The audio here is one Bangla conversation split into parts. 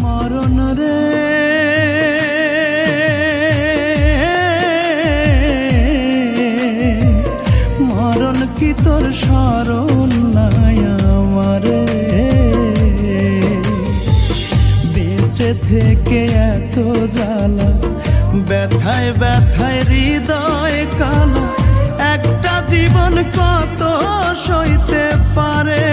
মরণ রে মরণ কি তোর স্মরণ নাই আমারে, বেঁচে থেকে এত জ্বালা, ব্যথায় ব্যথায় হৃদয় কালো, একটা জীবন কত সইতে পারে।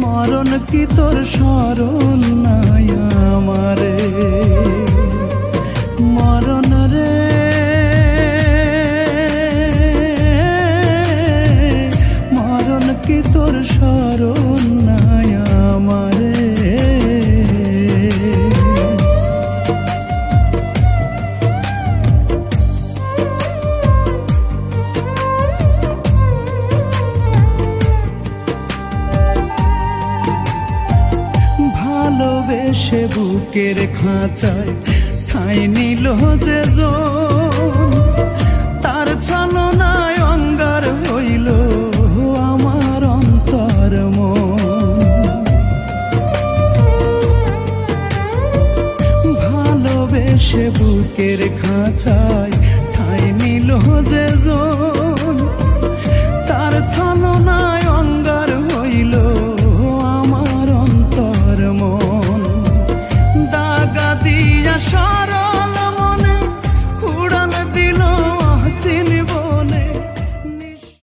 মরণ কি তোর স্মরণ নাই আমারে, মরণ রে মরণ কি তোর স্মরণ নাই আমারে। ভালোবেসে বুকের খাঁচায় ঠাঁই নিল যে জন, তার ছলনায় অঙ্গার হইল আমার অন্তর মন। ভালোবেসে বুকের খাঁচায় ঠাঁই নিল যে জন,